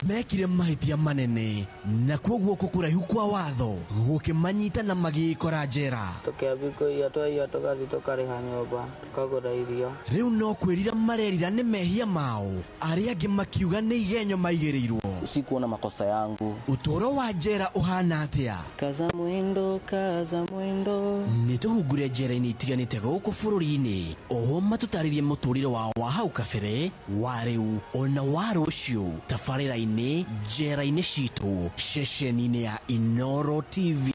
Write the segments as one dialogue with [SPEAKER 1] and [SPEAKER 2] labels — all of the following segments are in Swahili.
[SPEAKER 1] mekire mahitia manene na kwoguo kukurahiu kwa watho gukimanyita na magikora njera
[SPEAKER 2] tukiabiko ya tugathi tukariha nyumba tukagura irio
[SPEAKER 1] riu no kwirira marerira ni mehia mao aria angi makiuga ni igenyo maigirirwo
[SPEAKER 3] sikuona makosa yangu
[SPEAKER 1] utoro wa njera uhana atia
[SPEAKER 3] kaza mwendo
[SPEAKER 1] nituhungure njera-ini itiganite guku bururi-ini oho matutaririe muturire wao wa hau kabere wa riu ona wa rucio tabarira-ini njera-ini citu ceceni-ini ya iNooro TV.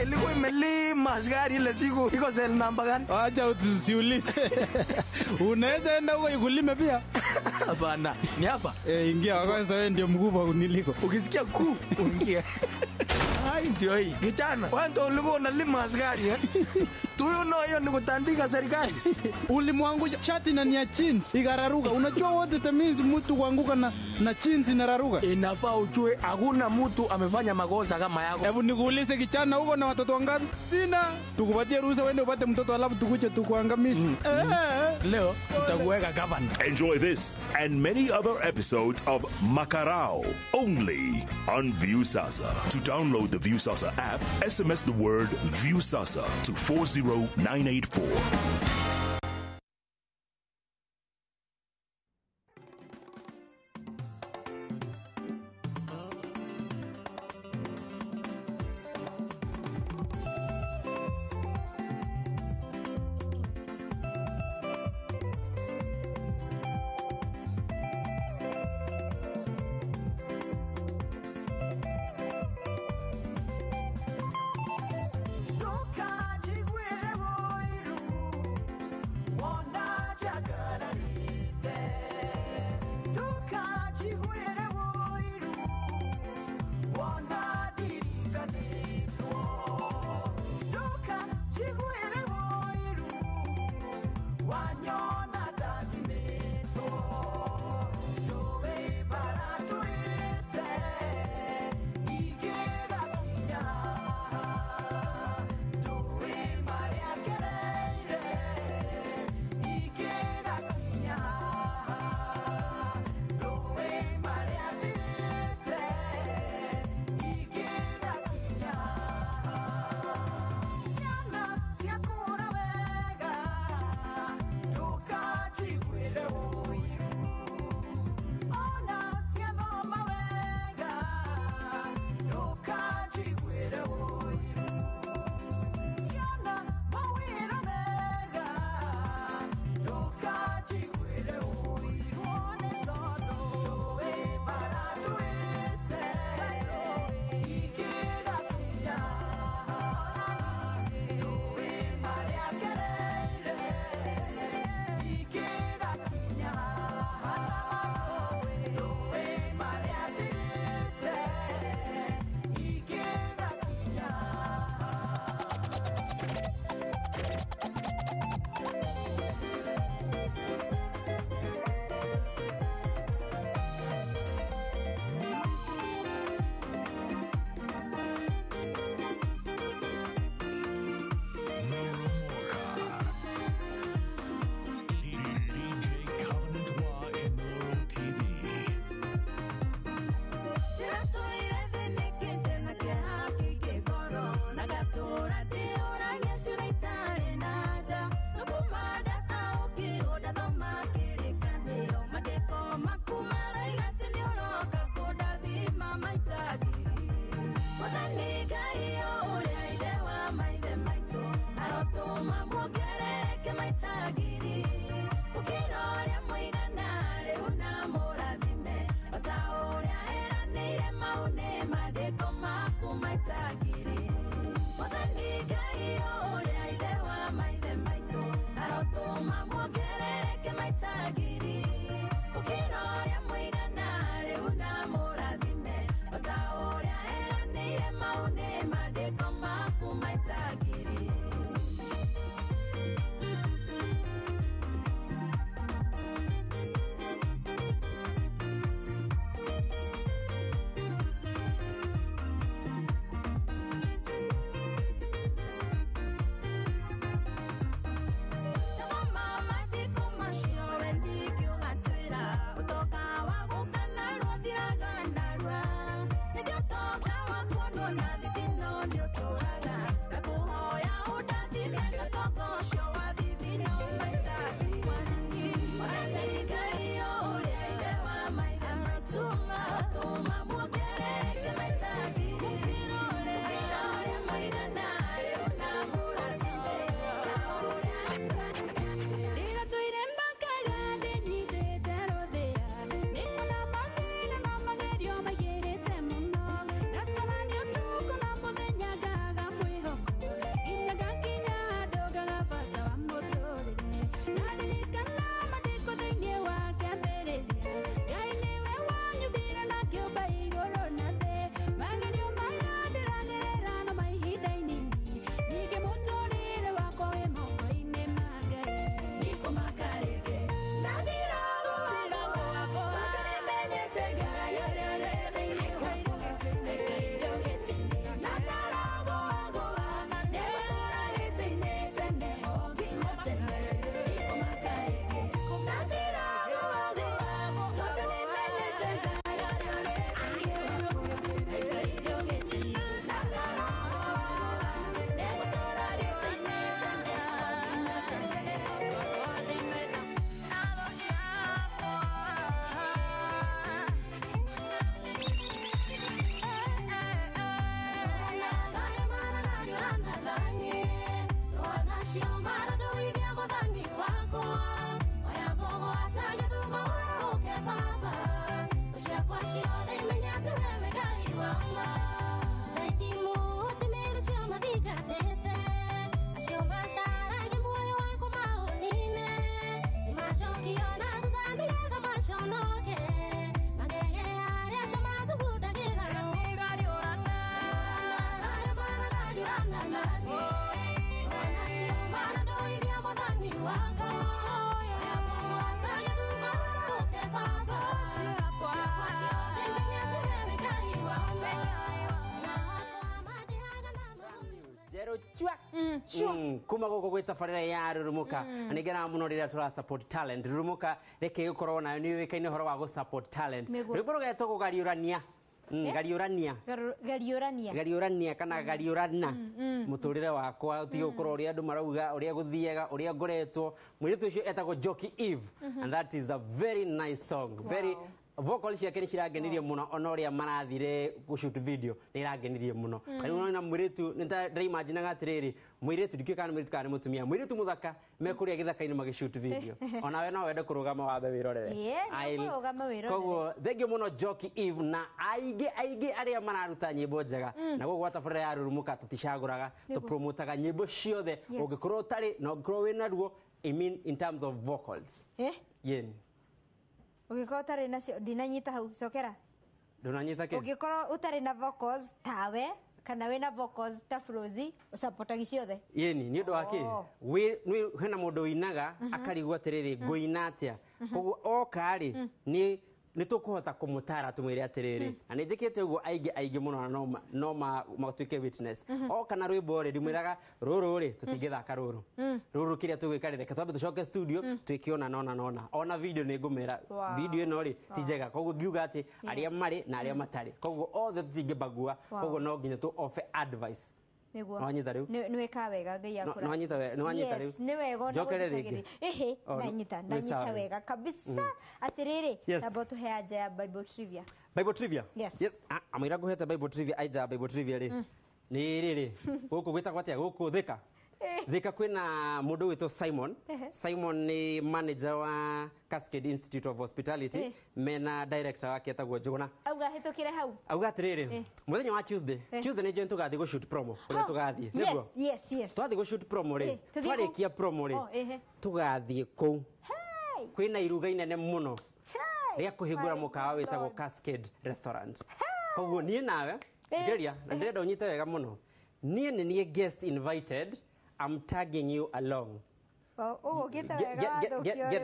[SPEAKER 4] ilikuwa imelima askari ile siku iko cell number gani?
[SPEAKER 5] Acha usiulize. Unaweza enda huko ikulime pia?
[SPEAKER 4] Hapana. Ni hapa?
[SPEAKER 5] Ingia kwanza, wewe ndio mkubwa kuniliko.
[SPEAKER 4] Ukisikia ku uingia. Hai ndio hii. Kijana, wewe ulikuwa unalima askari eh? Tuyo no hiyo ni kutandika serikali.
[SPEAKER 5] Ulimwangu shati na ni ya jeans ikararuka. Unajua wote tamini mtu kuanguka na jeans inararuka.
[SPEAKER 4] Inafaa ujue hakuna mtu amefanya makosa kama yako.
[SPEAKER 5] Hebu nikuulize kijana, huko na watoto wangapi? Sina. Tukupatie ruhusa uende upate mtoto alafu tukuje tukuangamize.
[SPEAKER 4] Leo tutakuweka gavana.
[SPEAKER 6] Enjoy this and many other episodes of Makarao only on Viusasa. To download the Viusasa app, SMS the word Viusasa to 40984.
[SPEAKER 7] kuma goko gwita farira ya rurumuka anigera muno rira tura support talent rurumuka reke gukorwo nayo ni wikaine horo wa go support talent riboro geto kugariurania gariurania kana gariurana muturire wakwa utige gukorwo uri andu marauga uri guthiega uri ngoretwo mwiritu ucio etagwo Joki Eve and that is a very nice song very vocals yake ni cirangenirie muno onoria marathire ku shoot video ni irangenirie muno kari unaona mwiritu nita imagine gatiriri mwiritu dikika mwiritu kana mutumia mwiritu muthaka mekuria githaka-ini magi shoot video onawe no wende kurugama wambe wirorere koguo thengio muno Joki Eve na aige aria mararuta nyimbo njega na gogo ataburira ya rurumuka tuticaguraga tu promotaga nyimbo ciothe ungikorwo tari no ngorwo wina ruo I mean in terms of vocals yeni
[SPEAKER 8] Ugikoro utari nacio ndinanyita hau cokera.
[SPEAKER 7] Ndunanyita ke?
[SPEAKER 8] Ugikoro utari na vocals tawe kana wina vocals ta Frozi supportagi ciothe.
[SPEAKER 7] Yeni ni undu wake. We hena mundu winaga akarigwa atiriri nguina atia. Koguo okari ni tukuhota kumutara tumwire atiriri. Ani njikite uguo aige muno no matuike witness. Kana rwimbo ri ndimwiraga ruru ri tutingithaka ruru kiria tugwikare reka twambe tucoke studio twikiona nona ona video ni ngumera video ino ri ti njega koguo ngiuga ati aria mari na aria matari koguo othe tutingibagua koguo no nginya tu offer advice
[SPEAKER 8] Niguo.
[SPEAKER 7] Nwanyita riu.
[SPEAKER 8] Niweka wega ngai akura.
[SPEAKER 7] Nwanyita riu.
[SPEAKER 8] Yes, ni wega ona gutagiri. Ehe, nanyita wega kabisa. Atiriri, tabo tu heaja ya Bible trivia.
[SPEAKER 7] Bible trivia?
[SPEAKER 8] Yes.
[SPEAKER 7] Amira guheta Bible trivia aija Bible trivia ri. Ni riri. Guku gwita kwatia guku thika. Thika kwina mundu wito Simon. Simon ni manager wa Cascade Institute of Hospitality mena director wake etagwo Jona.
[SPEAKER 8] Auga hitukire hau.
[SPEAKER 7] Auga atiriri. Muthenya wa Tuesday ni je tugathi go shoot promo. Ule tugathi.
[SPEAKER 8] Yes.
[SPEAKER 7] Twathi go shoot promo ri. Twarikia promo ri. Tugathi ku. Kwina iruga inene muno. Ria kuhingura mukawa witagwo Cascade Restaurant. Koguo nie nawe geria na ndirenda unyite wega muno. Nie ni guest invited. I'm tagging you along.
[SPEAKER 8] Get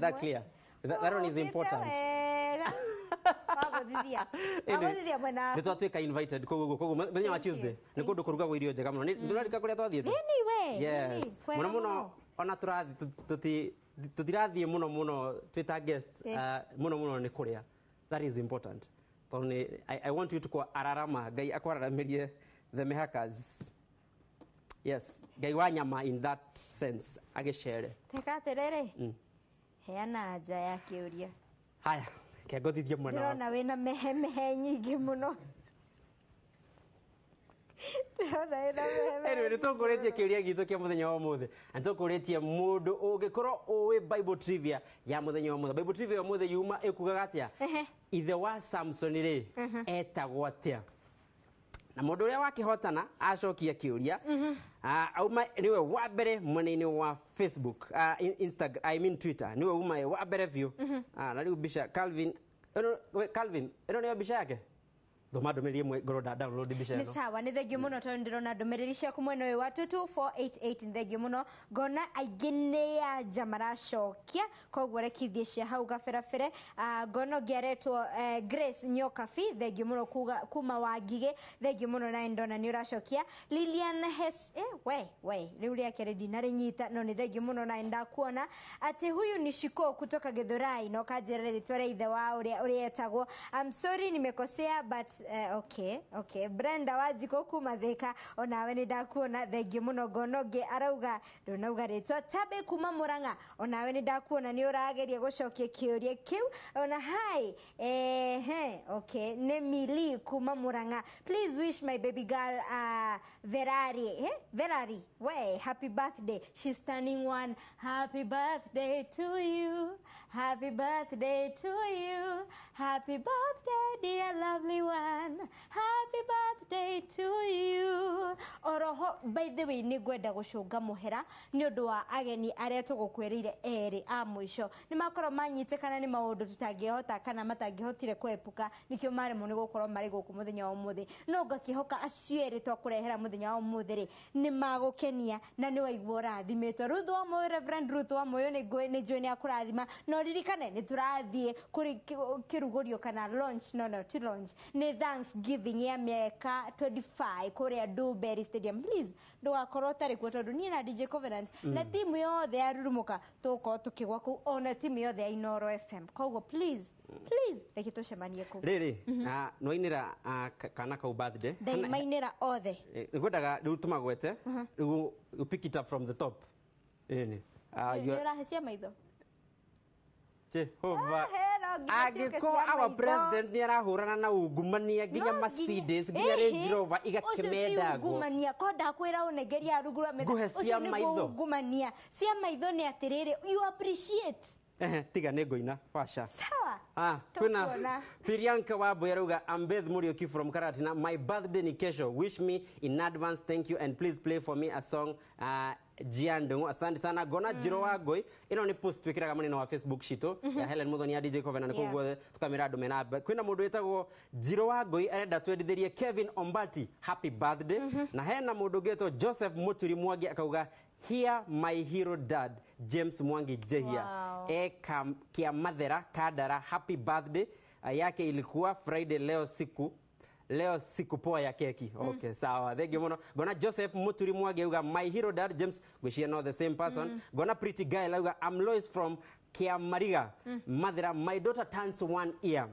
[SPEAKER 7] that clear. That one is important. Nitwatuika invited koguo muthenya wa Tuesday ni kundu kuruga irio njega muno ndurarika kuria twathiete yes muno ona turathi tutirathie muno twita guest muno ni kuria that is important. I want you to go ararama ngai akwararamirie the mehakas. Yes, ngai wa nyama in that sense agicere.
[SPEAKER 8] Teka terere. Heana aja ya kiuria.
[SPEAKER 7] Haya, kegothithie mwana.
[SPEAKER 8] Ndĩrona wĩna mehe nyingĩ mũno.
[SPEAKER 7] Anyway, nĩtũkũrĩtie kĩũria gitũ kĩa mũthenya wa ũmũthĩ. Na nĩtũkũrĩtie mũndũ ũngĩkorwo ũĩ Bible trivia ya mũthenya wa ũmũthĩ. Bible trivia ya ũmũthĩ yuma ĩkugaga atĩa? Ithe wa Samson rĩ etagwo atĩa? Na mundu uria wakihotana acokia kiuria auma niwe wa mbere mwena-ini wa Facebook Instagram I mean Twitter niwe uma wa mbere view na riu bisha Calvin ino ni bisha yake thoma ndumiriri imwe ngoroda download bisha ino
[SPEAKER 8] ni sawa ni thengio muno tondu ndirona ndumiriri ciaku mwena uyu wa 22488 ni thengio muno ngona aingĩ nĩ anja maracokia koguo rekithie cia hau gaberabere ngono ngeretwo Grace Nyokabi thengio muno kuma Wangige thengio muno na ndona ni uracokia Lilian Hes we riu riake redina rinyita no ni thengio muno na ndakuona ati huyu ni Shiko kutoka Githurai no kanjira ritwa ria ithe wa uria etagwo I'm sorry nimekosea but okay Brenda Wajiko kuma Thika onawe ni ndakuona thengio muno ngonoge arauga ndonauga ritwa Tabe kuma Muranga onawe ni ndakuona ni urageria gucokia kiuria kiu ona hi okay ne Mili kuma Muranga please wish my baby girl Verari way happy birthday she's turning 1 happy birthday to you happy birthday to you happy birthday dear lovely one one. Happy birthday to you. Oroho, by the way, ni gwenda gucunga muhera ni undu wa ageni aria tugukwerire eri a mwisho ni makoro manyitekana ni maundu tutangihota kana matangihotire kwepuka nikio mari mu ni gukorwo mari guku muthenya wa umuthi no ngakihoka acieri twakurehera muthenya wa umuthi ri ni magukenia na ni waigua rathimitwo Ruth wa moyo Reverend Ruth wa moyo ni join ya kurathima no ririkane ni turathie kuri kirugurio kana launch no ti launch ni Thanksgiving ya miaka 25 kuria Dewberry Stadium please ndugakorwo tari kuo tondu ni na DJ Covenant na timu yothe ya rurumuka tuko tukigwa ku ona timu yothe ya iNooro FM koguo please reke tucemanie ku
[SPEAKER 7] riri no inira kana ka birthday
[SPEAKER 8] dai mainira othe
[SPEAKER 7] ngwendaga riu tumagwete riu you pick it up from the top ni
[SPEAKER 8] urahecia maitho
[SPEAKER 7] Jehovah agiko our president ni arahurana na ungumania nginya Mercedes nginya Range Rover igakemendago
[SPEAKER 8] ungumania konda kwira unegeria rugura metho
[SPEAKER 7] ucio ni
[SPEAKER 8] ungumania cia maitho ni atiriri you appreciate
[SPEAKER 7] tiga ne goina fasha
[SPEAKER 8] sawa
[SPEAKER 7] kuna Priyanka wa Boyaruga Ambeth Murioki from Karatina my birthday ni kesho wish me in advance thank you and please play for me a song Jiandungu asante sana gona jiro wa goi ino ni post twikiraga munene wa Facebook shito ya Helen Muthoni ya DJ Covenant koguo tukamira andu mena kwina mundu wetagwo jiro wa goi arenda twendithirie Kevin Ombati happy birthday na hena mundu geto Joseph Muturi Mwangi akauga here my hero dad James Mwangi Jehia kia Mathera Kadara happy birthday yake ilikuwa Friday leo siku poa ya keki okay sawa thank you muno gona Joseph Muturi Mwangi uga my hero dad James we share not the same person gona pretty guy uga I'm Lois from Kiamariga Mathera my daughter turns 1 year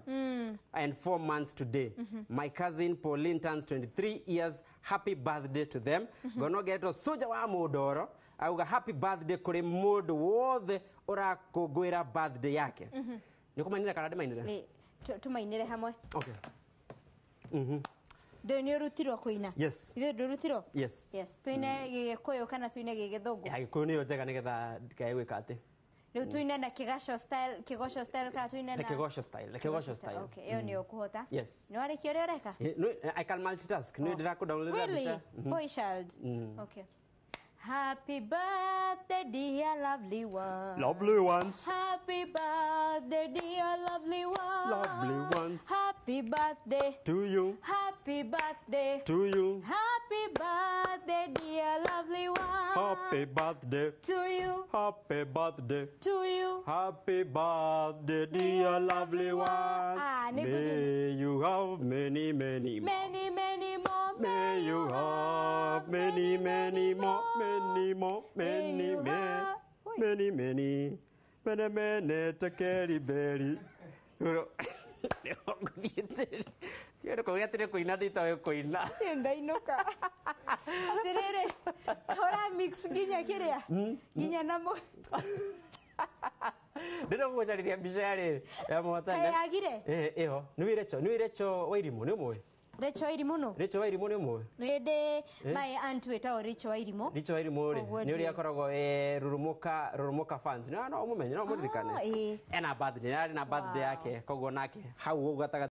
[SPEAKER 7] and 4 months today my cousin Pauline turns 23 years happy birthday to them gona geto soja wa Mudoro auga happy birthday kuri mundu wothe urakungwira birthday yake nikumanira kana ndimainire
[SPEAKER 8] tumainire hamwe
[SPEAKER 7] okay
[SPEAKER 8] Deni rutirwo kuina
[SPEAKER 7] yes
[SPEAKER 8] ithe ndurutirwo
[SPEAKER 7] yes
[SPEAKER 8] tuine gigikuyu kana tuine gigithungu
[SPEAKER 7] ya gikuyu niyo njega nigetha ndikaigwika ati
[SPEAKER 8] riu tuine na kigosho style kana tuine na
[SPEAKER 7] kigosho style
[SPEAKER 8] okay iyo ni ukuhota
[SPEAKER 7] yes
[SPEAKER 8] ni wari kiore reka
[SPEAKER 7] I can multitask no ndira ku download
[SPEAKER 8] really boy child okay happy birthday dear lovely ones happy birthday dear lovely ones happy birthday
[SPEAKER 7] to you
[SPEAKER 8] happy birthday
[SPEAKER 7] to you
[SPEAKER 8] happy birthday dear lovely ones
[SPEAKER 7] happy birthday
[SPEAKER 8] to you
[SPEAKER 7] happy birthday
[SPEAKER 8] to you
[SPEAKER 7] happy birthday dear lovely ones may you have many more
[SPEAKER 8] may
[SPEAKER 7] you have many more takeri berry Tiada kau lihat tidak kuina di tahu kuina.
[SPEAKER 8] Ndainoka. Terere. Ora mix ginya kiria. Ginya namo.
[SPEAKER 7] Ndio kwa cari dia bishare. Ya mwatanga.
[SPEAKER 8] Kaya agire.
[SPEAKER 7] Eho. Nuirecho wairimu ni mwe.
[SPEAKER 8] Recho wairimu no.
[SPEAKER 7] Recho wairimu ni mwe.
[SPEAKER 8] Nede my aunt weta Recho wairimu.
[SPEAKER 7] Recho wairimu ni uri akoragwo rurumuka fans. No mumenye no mudirikane. Ena birthday yake koguo nake hau ugataga